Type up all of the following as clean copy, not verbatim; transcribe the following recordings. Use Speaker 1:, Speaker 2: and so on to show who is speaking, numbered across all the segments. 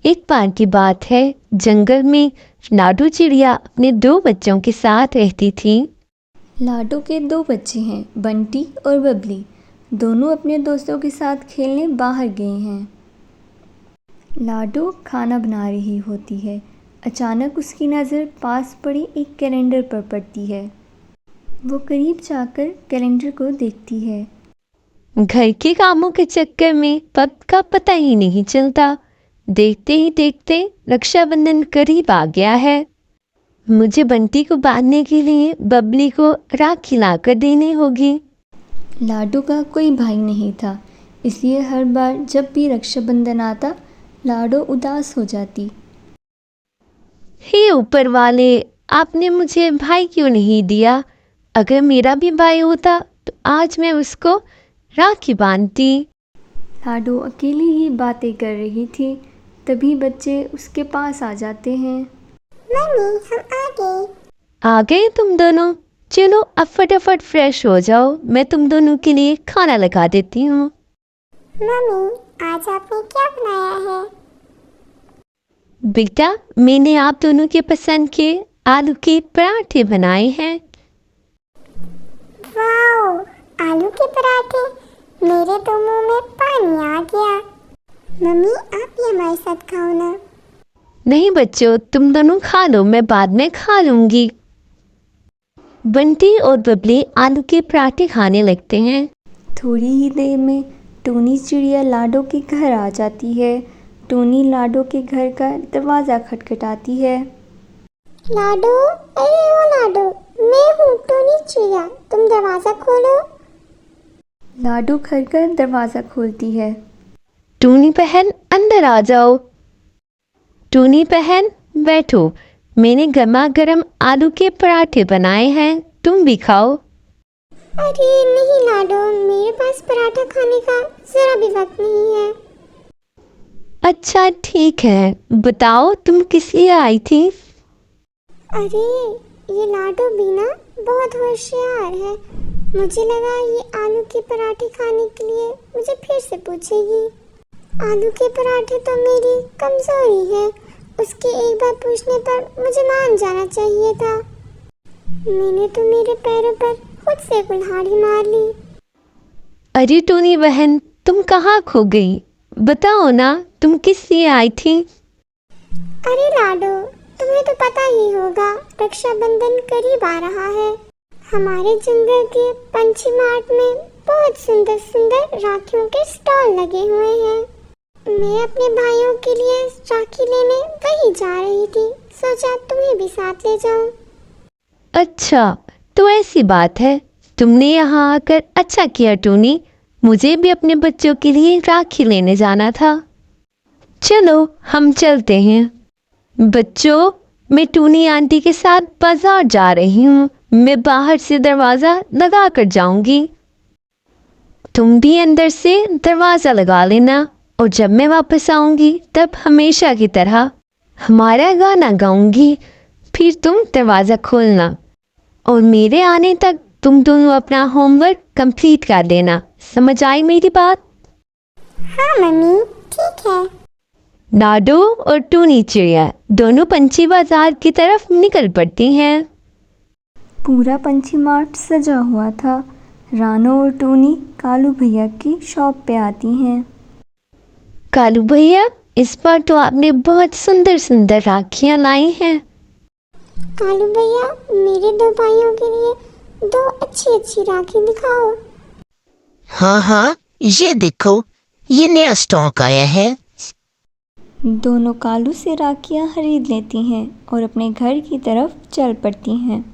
Speaker 1: एक बार की बात है, जंगल में लाडू चिड़िया अपने 2 बच्चों के साथ रहती थी।
Speaker 2: लाडू के 2 बच्चे हैं, बंटी और बबली। दोनों अपने दोस्तों के साथ खेलने बाहर गए हैं। लाडू खाना बना रही होती है। अचानक उसकी नज़र पास पड़ी एक कैलेंडर पर पड़ती है। वो करीब जाकर कैलेंडर को देखती है।
Speaker 1: घर के कामों के चक्कर में वक्त का पता ही नहीं चलता। देखते ही देखते रक्षाबंधन करीब आ गया है। मुझे बंटी को बांधने के लिए बबली को राखी लाकर देनी होगी।
Speaker 2: लाडू का कोई भाई नहीं था, इसलिए हर बार जब भी रक्षाबंधन आता, लाडू उदास हो जाती।
Speaker 1: हे ऊपर वाले, आपने मुझे भाई क्यों नहीं दिया? अगर मेरा भी भाई होता तो आज मैं उसको राखी बांधती।
Speaker 2: लाडू अकेली ही बातें कर रही थी, तभी बच्चे उसके पास आ जाते हैं।
Speaker 3: मम्मी, हम आ गए।
Speaker 1: आ गए तुम दोनों? चलो अब फटाफट फ्रेश हो जाओ, मैं तुम दोनों के लिए खाना लगा देती हूँ।
Speaker 3: मम्मी, आज आपने क्या बनाया है?
Speaker 1: बेटा, मैंने आप दोनों के पसंद के आलू के पराठे बनाए हैं।
Speaker 3: वाओ, आलू के पराठे! मेरे तो मुंह में पानी आ गया। मम्मी, आप भी हमारे साथ खाओ ना।
Speaker 1: नहीं बच्चों, तुम दोनों खा लो, मैं बाद में खा लूंगी। बंटी और बबली आलू के पराठे खाने लगते हैं।
Speaker 2: थोड़ी ही देर में टोनी चिड़िया लाडू के घर आ जाती है। टोनी लाडू के घर का दरवाज़ा खटखटाती है।
Speaker 3: लाडू, अरे ओ लाडू, मैं हूँ टोनी चिड़िया, तुम दरवाजा खोलो।
Speaker 2: लाडू घर का दरवाज़ा खोलती है।
Speaker 1: टूनी बहन, अंदर आ जाओ। टूनी बहन बैठो, मैंने गर्मा गर्म आलू के पराठे बनाए हैं, तुम भी खाओ।
Speaker 3: अरे नहीं लाडू, मेरे पास पराठा खाने का जरा भी वक्त नहीं है।
Speaker 1: अच्छा ठीक है, बताओ तुम किस लिए आई थी?
Speaker 3: अरे ये लाडू भी ना बहुत होशियार है। मुझे लगा ये आलू के पराठे खाने के लिए मुझे फिर से पूछेगी। आलू के पराठे तो मेरी कमजोरी है, उसके एक बार पूछने पर मुझे मान जाना चाहिए था। मैंने तो मेरे पैरों पर खुद से कुल्हाड़ी मार ली।
Speaker 1: अरे टूनी बहन, तुम कहाँ खो गई? बताओ ना, तुम किस लिए आई थी?
Speaker 3: अरे लाडू, तुम्हें तो पता ही होगा, रक्षाबंधन करीब आ रहा है। हमारे जंगल के पंछी मार्ट में बहुत सुंदर सुंदर राखियों के स्टॉल लगे हुए हैं। मैं अपने भाइयों के लिए राखी लेने वहीं जा रही थी, सोचा तुम्हें भी साथ ले जाऊं।
Speaker 1: अच्छा, तो ऐसी बात है। तुमने यहाँ आकर अच्छा किया टूनी, मुझे भी अपने बच्चों के लिए राखी लेने जाना था। चलो हम चलते हैं। बच्चों, मैं टूनी आंटी के साथ बाजार जा रही हूँ, मैं बाहर से दरवाज़ा लगा कर जाऊंगी। तुम भी अंदर से दरवाज़ा लगा लेना, और जब मैं वापस आऊंगी तब हमेशा की तरह हमारा गाना गाऊंगी, फिर तुम दरवाज़ा खोलना, और मेरे आने तक तुम दोनों अपना होमवर्क कंप्लीट कर देना। समझ आई मेरी बात?
Speaker 3: हाँ मम्मी, ठीक है।
Speaker 1: लाडू और टूनी चिड़िया दोनों पंछी बाजार की तरफ निकल पड़ती हैं।
Speaker 2: पूरा पंछी मार्ट सजा हुआ था। रानो और टोनी कालू भैया की शॉप पे आती हैं।
Speaker 1: कालू भैया, इस बार तो आपने बहुत सुंदर सुंदर राखियाँ लाई हैं।
Speaker 3: कालू भैया, मेरे 2 भाइयों के लिए 2 अच्छी अच्छी राखी दिखाओ।
Speaker 4: हाँ हाँ, ये देखो, ये नया स्टॉक आया है।
Speaker 2: दोनों कालू से राखियाँ खरीद लेती हैं और अपने घर की तरफ चल पड़ती हैं।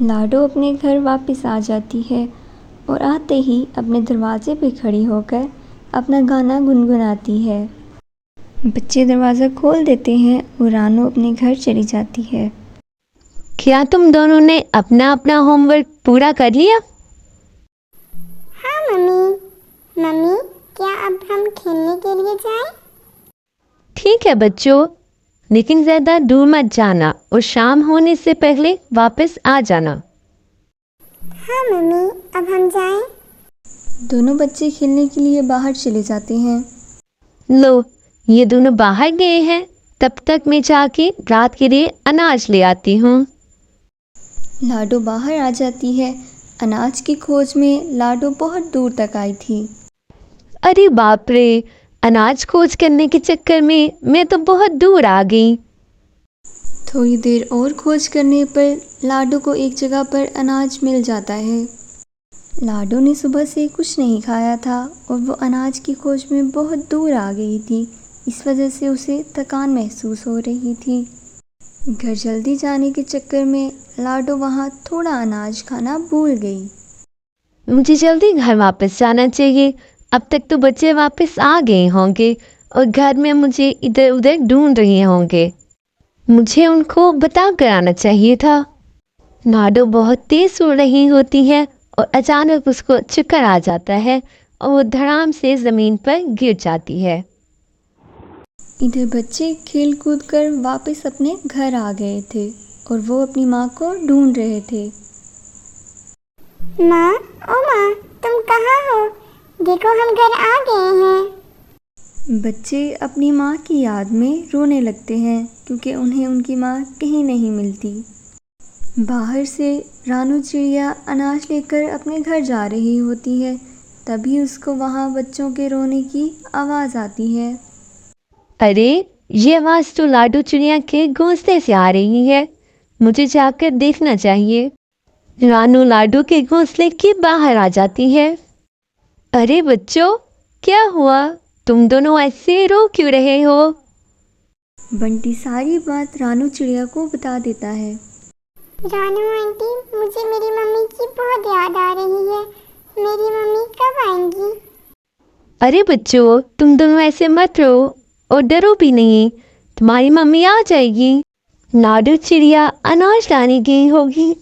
Speaker 2: लाडो अपने घर वापस आ जाती है और आते ही अपने दरवाजे पे खड़ी होकर अपना गाना गुनगुनाती है। बच्चे दरवाज़ा खोल देते हैं और रानो अपने घर चली जाती है।
Speaker 1: क्या तुम दोनों ने अपना अपना होमवर्क पूरा कर लिया?
Speaker 3: हाँ मम्मी। मम्मी, क्या अब हम खेलने के लिए जाएं?
Speaker 1: ठीक है बच्चों, लेकिन ज़्यादा दूर मत जाना और शाम होने से पहले वापस आ जाना।
Speaker 3: हाँ मम्मी, अब हम जाएं?
Speaker 2: दोनों बच्चे खेलने के लिए बाहर चले जाते हैं।
Speaker 1: लो, ये दोनों बाहर गए हैं, तब तक मैं जाके रात के लिए अनाज ले आती हूँ।
Speaker 2: लाडो बाहर आ जाती है। अनाज की खोज में लाडो बहुत दूर तक आई थी।
Speaker 1: अरे बाप रे, अनाज खोज करने के चक्कर में मैं तो बहुत दूर आ गई।
Speaker 2: थोड़ी देर और खोज करने पर लाडो को एक जगह पर अनाज मिल जाता है। लाडो ने सुबह से कुछ नहीं खाया था और वो अनाज की खोज में बहुत दूर आ गई थी। इस वजह से उसे थकान महसूस हो रही थी। घर जल्दी जाने के चक्कर में लाडो वहाँ थोड़ा अनाज खाना भूल गई।
Speaker 1: मुझे जल्दी घर वापस जाना चाहिए। अब तक तो बच्चे वापस आ गए होंगे और घर में मुझे इधर उधर ढूंढ रहे होंगे। मुझे उनको बता कर आना चाहिए था। लाडो बहुत तेज सो रही होती है और अचानक उसको चक्कर आ जाता है और वो धड़ाम से ज़मीन पर गिर जाती है।
Speaker 2: इधर बच्चे खेल कूद कर वापस अपने घर आ गए थे और वो अपनी माँ को ढूंढ रहे थे।
Speaker 3: माँ, ओ माँ, तुम कहाँ हो? देखो हम घर आ गए हैं।
Speaker 2: बच्चे अपनी माँ की याद में रोने लगते हैं क्योंकि उन्हें उनकी माँ कहीं नहीं मिलती। बाहर से रानू चिड़िया अनाज लेकर अपने घर जा रही होती है। तभी उसको वहाँ बच्चों के रोने की आवाज़ आती है।
Speaker 1: अरे, ये आवाज़ तो लाडो चिड़िया के घोंसले से आ रही है। मुझे जाकर देखना चाहिए। रानू लाडो के घोंसले के बाहर आ जाती है। अरे बच्चों, क्या हुआ? तुम दोनों ऐसे रो क्यों रहे हो?
Speaker 2: बंटी सारी बात रानू चिड़िया को बता देता है।
Speaker 3: रानू आंटी, मुझे मेरी मम्मी की बहुत याद आ रही है। मेरी मम्मी कब आएंगी?
Speaker 1: अरे बच्चों, तुम दोनों ऐसे मत रो और डरो भी नहीं। तुम्हारी मम्मी आ जाएगी। लाडो चिड़िया अनाज लाने गई होगी।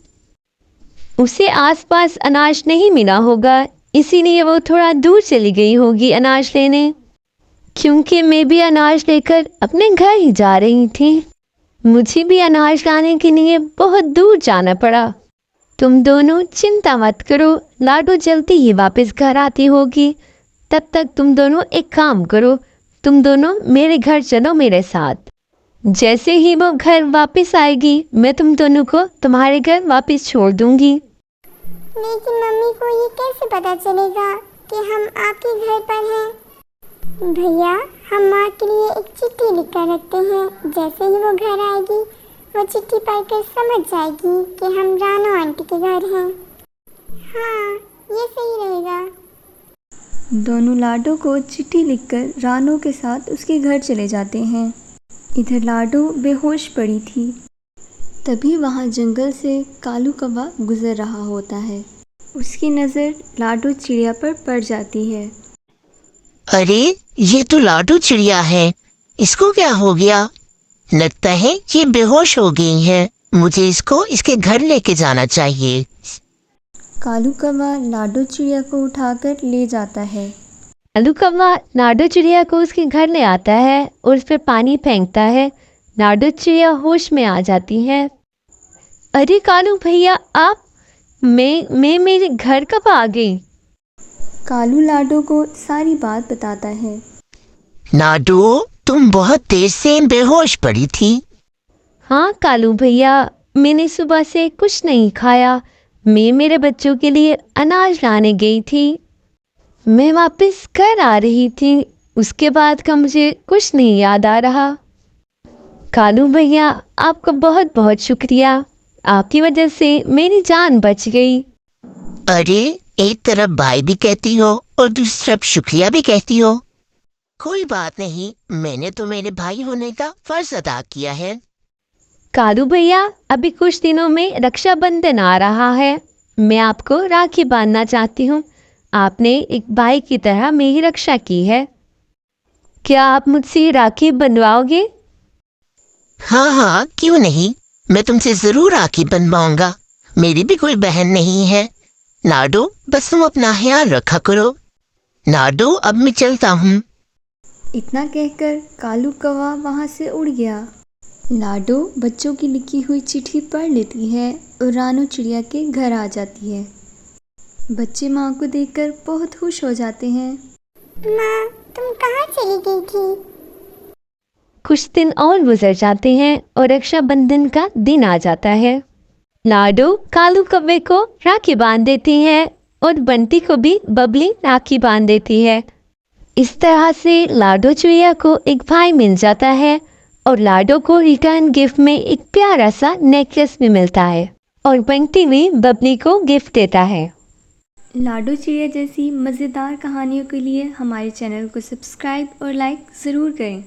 Speaker 1: उसे आसपास अनाज नहीं मिला होगा, इसीलिए वो थोड़ा दूर चली गई होगी अनाज लेने। क्योंकि मैं भी अनाज लेकर अपने घर ही जा रही थी। मुझे भी अनाज लाने के लिए बहुत दूर जाना पड़ा। तुम दोनों चिंता मत करो, लाडो जल्दी ही वापस घर आती होगी। तब तक तुम दोनों एक काम करो, तुम दोनों मेरे घर चलो मेरे साथ। जैसे ही वो घर वापस आएगी, मैं तुम दोनों को तुम्हारे घर वापस छोड़ दूंगी।
Speaker 3: लेकिन मम्मी को ये कैसे पता चलेगा कि हम आपके घर पर हैं? भैया, हम माँ के लिए एक चिट्ठी लिख कर रखते हैं। जैसे ही वो घर आएगी, वो चिट्ठी पढ़कर समझ जाएगी कि हम रानू आंटी के घर हैं। हाँ, ये सही रहेगा।
Speaker 2: दोनों लाडो को चिट्ठी लिखकर रानू के साथ उसके घर चले जाते हैं। इधर लाडो बेहोश पड़ी थी। तभी वहाँ जंगल से कालू कौवा गुजर रहा होता है। उसकी नज़र लाडो चिड़िया पर पड़ जाती है।
Speaker 4: अरे, ये तो लाडो चिड़िया है। इसको क्या हो गया? लगता है ये बेहोश हो गई है। मुझे इसको इसके घर लेके जाना चाहिए।
Speaker 2: कालू कौवा लाडो चिड़िया को उठाकर ले जाता है।
Speaker 1: कालू कौवा लाडो चिड़िया को उसके घर ले आता है और उस पर पानी फेंकता है। लाडो चिड़िया होश में आ जाती है। अरे कालू भैया, आप मैं मेरे घर कब आ गई?
Speaker 2: कालू लाडो को सारी बात बताता है।
Speaker 4: लाडो, तुम बहुत देर से बेहोश पड़ी थी।
Speaker 1: हाँ कालू भैया, मैंने सुबह से कुछ नहीं खाया। मैं मेरे बच्चों के लिए अनाज लाने गई थी। मैं वापस घर आ रही थी। उसके बाद का मुझे कुछ नहीं याद आ रहा। कालू भैया, आपका बहुत बहुत शुक्रिया। आपकी वजह से मेरी जान बच गई।
Speaker 4: अरे, एक तरफ भाई भी कहती हो और दूसरी तरफ शुक्रिया भी कहती हो। कोई बात नहीं, मैंने तो मेरे भाई होने का फर्ज अदा किया है।
Speaker 1: कालू भैया, अभी कुछ दिनों में रक्षाबंधन आ रहा है। मैं आपको राखी बांधना चाहती हूँ। आपने एक भाई की तरह मेरी रक्षा की है। क्या आप मुझसे राखी बंधवाओगे?
Speaker 4: हाँ हाँ, क्यों नहीं। मैं तुमसे जरूर राखी बनवाऊंगा। मेरी भी कोई बहन नहीं है। लाडो, बस तुम अपना ख्याल रखा करो। लाडो, अब मैं चलता हूँ।
Speaker 2: इतना कहकर कालू कौवा वहाँ से उड़ गया। लाडो बच्चों की लिखी हुई चिट्ठी पढ़ लेती है और रानू चिड़िया के घर आ जाती है। बच्चे माँ को देखकर बहुत खुश हो जाते हैं।
Speaker 3: माँ, तुम कहाँ चली गई थी?
Speaker 1: कुछ दिन और गुजर जाते हैं और रक्षाबंधन का दिन आ जाता है। लाडो कालू कौवे को राखी बांध देती है और बंटी को भी बबली राखी बांध देती है। इस तरह से लाडो चुईया को एक भाई मिल जाता है और लाडो को रिटर्न गिफ्ट में एक प्यारा सा नेकलेस भी मिलता है और बंटी भी बबली को गिफ्ट देता है।
Speaker 2: लाडो चिड़िया जैसी मज़ेदार कहानियों के लिए हमारे चैनल को सब्सक्राइब और लाइक ज़रूर करें।